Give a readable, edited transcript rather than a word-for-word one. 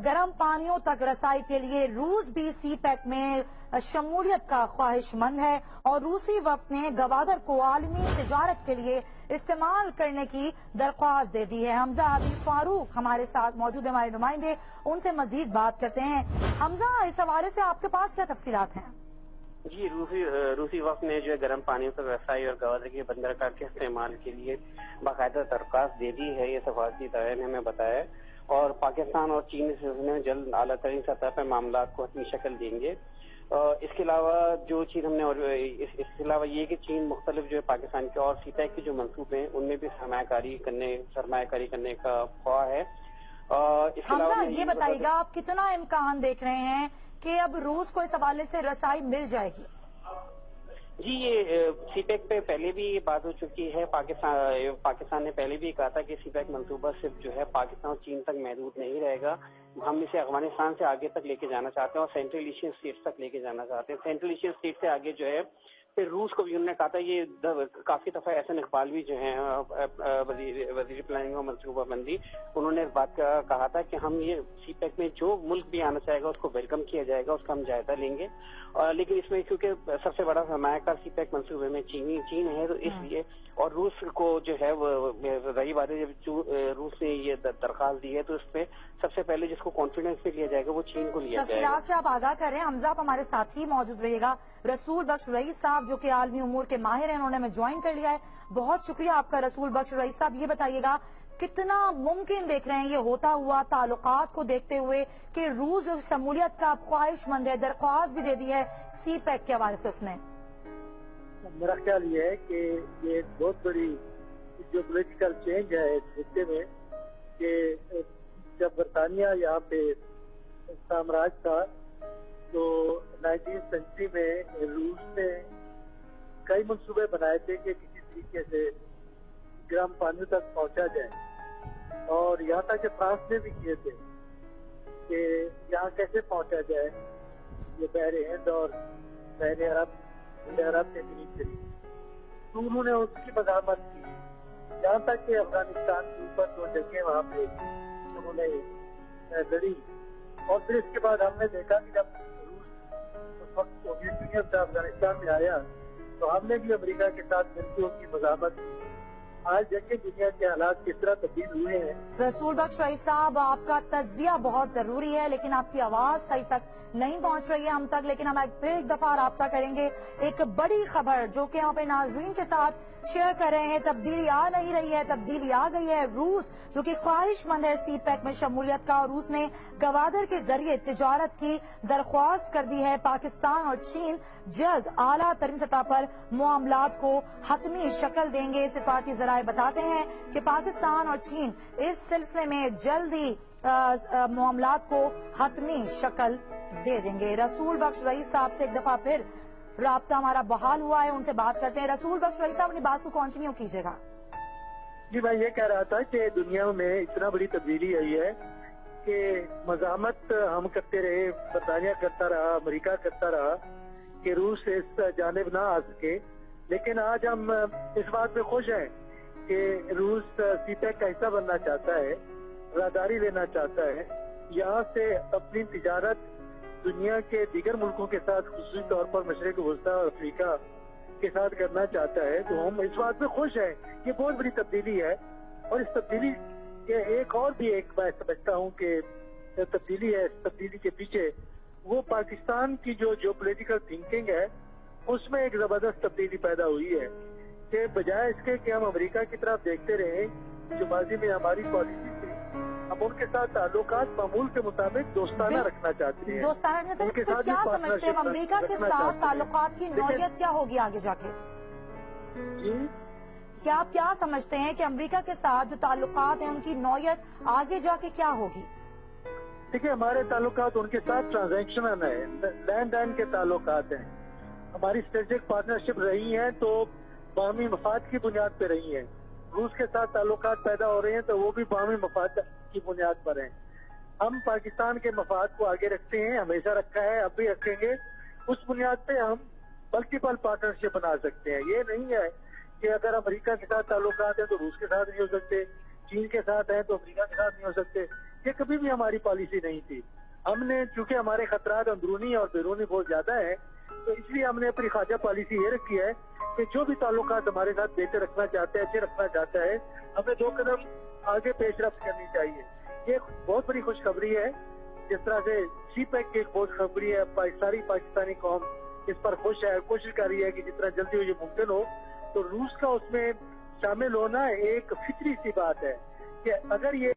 गर्म पानियों तक रसाई के लिए रूस भी सी पैक में शमूलियत का ख्वाहिशमंद है और रूसी वफ्द ने गवादर को आलमी तिजारत के लिए इस्तेमाल करने की दरख्वास्त दे दी है। हमजा हबीब फारूक हमारे साथ मौजूद है, हमारे नुमाइंदे, उनसे मजीद बात करते हैं। हमजा, इस हवाले से आपके पास क्या तफसीलात हैं? जी, रूसी वक्त ने जो है गर्म पानी पर रसाई और गवादर के बंदरगाह के इस्तेमाल के लिए बाकायदा दरख्वास्त दे दी है, ये सफारती इदारे ने हमें बताया। और पाकिस्तान और चीन से जल्द आला तरीन सतह पर मामला को हतमी शक्ल देंगे। इसके अलावा जो चीज हमने और इसके अलावा ये कि चीन मुख्तलिफ जो है पाकिस्तान के और सीपैक के जो मंसूबे हैं उनमें भी सरमायाकारी करने का ख्वाह है। इसके अलावा ये बताइएगा, आप कितना इम्कान देख रहे हैं कि अब रूस को इस हवाले से रसाई मिल जाएगी? जी, ये सीपैक पे पहले भी ये बात हो चुकी है। पाकिस्तान ने पहले भी कहा था कि सीपैक मंसूबा सिर्फ जो है पाकिस्तान और चीन तक महदूद नहीं रहेगा, हम इसे अफगानिस्तान से आगे तक लेके जाना चाहते हैं और सेंट्रल एशियन स्टेट्स तक लेके जाना चाहते हैं। सेंट्रल एशियन स्टेट से आगे जो है फिर रूस को भी उन्होंने कहा था। ये काफी दफा एहसन इकबाल भी जो है वजीर प्लानिंग और मनसूबा बंदी, उन्होंने इस बात का कहा था कि हम ये सीपैक में जो मुल्क भी आना चाहेगा उसको वेलकम किया जाएगा, उसका हम जायजा लेंगे। लेकिन इसमें क्योंकि सबसे बड़ा सरमायाकार सीपैक मंसूबे में चीन है, तो इसलिए और रूस को जो है रही बात है, जब रूस ने ये दरख्वास्त दी है तो इस पे सबसे पहले जिसको कॉन्फिडेंस में लिया जाएगा वो चीन को लिया जाएगा। से आप आगाह करें। हमजा, आप हमारे साथ ही मौजूद रहिएगा। रसूल बख्श रईस साहब जो कि आलमी उमूर के माहिर हैं, उन्होंने हमें ज्वाइन कर लिया है। बहुत शुक्रिया आपका रसूल बख्श रईस साहब। ये बताइएगा, कितना मुमकिन देख रहे हैं ये होता हुआ ताल्लुकात को देखते हुए कि रूस जो शमूलियत का ख्वाहिशमंद है, दरख्वास्त भी दे दी है सी पैक के हवाले से उसने? मेरा ख्याल ये है कि ये बहुत बड़ी जो पॉलिटिकल चेंज है इस हिस्से में, कि जब बरतानिया यहाँ पे साम्राज्य था तो 19वीं सेंचुरी में रूस ने कई मंसूबे बनाए थे कि किसी तरीके से गर्म पानी तक पहुंचा जाए, और यहाँ तक कि फ्रांस ने भी किए थे कि यहाँ कैसे पहुंचा जाए ये बहरे हिंद और बहरे अरब के करीब। तो उन्होंने उसकी मज़ामत की, यहाँ तक कि अफगानिस्तान के ऊपर जो जगह वहाँ पे उन्होंने लड़ी। और फिर इसके बाद हमने देखा कि जब रूस उस वक्त सोवियत यूनियन से अफगानिस्तान में आया तो हमने भी अमेरिका के साथ मिलकर उनकी मज़ामत की। आज देखिए दुनिया के हालात किस तरह तब्दील हुए हैं। रसूल बख्श रईस साहब, आपका तज्जिया बहुत जरूरी है, लेकिन आपकी आवाज सही तक नहीं पहुंच रही है हम तक। लेकिन हम फिर एक दफा राब्ता करेंगे। एक बड़ी खबर जो कि हम अपने नाज़रीन के साथ शेयर कर रहे हैं, तब्दीली आ नहीं रही है, तब्दीली आ गई है। रूस जो कि ख्वाहिशमंद है सी पैक में शमूलियत का, और रूस ने गवादर के जरिए तिजारत की दरख्वास्त कर दी है। पाकिस्तान और चीन जल्द आला तरीन सतह पर मामलात को हतमी शक्ल देंगे। सिफारती जराए बताते हैं कि पाकिस्तान और चीन इस सिलसिले में जल्द ही मामलात को हतमी शक्ल दे देंगे। रसूल बख्श रईस साहब से एक दफा फिर राब्ता हमारा बहाल हुआ है, उनसे बात करते हैं। रसूल बख्श रईस साहब, अपनी बात को कंटिन्यू कीजिएगा। जी, मैं ये कह रहा था कि दुनिया में इतना बड़ी तब्दीली आई है कि मज़ामत हम करते रहे, बरतानिया करता रहा, अमेरिका करता रहा कि रूस इस जानिब ना आ सके। लेकिन आज हम इस बात पे खुश हैं कि रूस सीपैक का हिस्सा बनना चाहता है, रादारी लेना चाहता है, यहाँ से अपनी तिजारत दुनिया के दीगर मुल्कों के साथ, खुसूसी तौर पर मशरिक वस्ता और अफ्रीका के साथ करना चाहता है। तो हम इस बात पे खुश हैं। ये बहुत बड़ी तब्दीली है, और इस तब्दीली के एक मैं समझता हूँ कि तब्दीली है। इस तब्दीली के पीछे वो पाकिस्तान की जो पॉलिटिकल थिंकिंग है उसमें एक जबरदस्त तब्दीली पैदा हुई है कि बजाय इसके कि हम अमेरिका की तरफ देखते रहे, जो माजी में हमारी पॉलिसी थी, हम उनके साथ ताल्लुकात मामूल के मुताबिक दोस्ताना रखना चाहते हैं। दोस्ताना तो क्या समझते हैं अमेरिका के साथ ताल्लुकात की नौयत क्या होगी आगे जाके? जी, क्या आप क्या समझते हैं कि अमेरिका के साथ जो ताल्लुकात हैं उनकी नौयत आगे जाके क्या होगी? देखिए, हमारे ताल्लुकात उनके साथ ट्रांजैक्शनल है, लैंड एंड के ताल्लुकात हैं। हमारी स्ट्रेटेजिक पार्टनरशिप रही है तो बाहमी मफाद की बुनियाद पे रही है। रूस के साथ ताल्लुकात पैदा हो रहे हैं तो वो भी बाहमी मफाद की बुनियाद पर हैं। हम पाकिस्तान के मफाद को आगे रखते हैं, हमेशा रखा है, अब भी रखेंगे। उस बुनियाद पे हम मल्टीपल पार्टनरशिप बना सकते हैं। ये नहीं है कि अगर अमेरिका के साथ ताल्लुकात है तो रूस के साथ नहीं हो सकते, चीन के साथ है तो अमेरिका के साथ नहीं हो सकते। ये कभी भी हमारी पॉलिसी नहीं थी। हमने, चूंकि हमारे खतरात अंदरूनी और बैरूनी बहुत ज्यादा है, तो इसलिए हमने अपनी खाजा पॉलिसी ये रखी है कि जो भी ताल्लुकात हमारे साथ बेहतर रखना चाहते हैं, अच्छे रखना चाहता है, हमें 2 कदम आगे पेशरफ्त करनी चाहिए। ये बहुत बड़ी खुशखबरी है। जिस तरह से सीपैक की एक बहुत खबरी है, सारी पाकिस्तानी कौम इस पर खुश है, कोशिश कर रही है कि जितना जल्दी हो ये मुमकिन हो। तो रूस का उसमें शामिल होना एक फितरी सी बात है कि अगर ये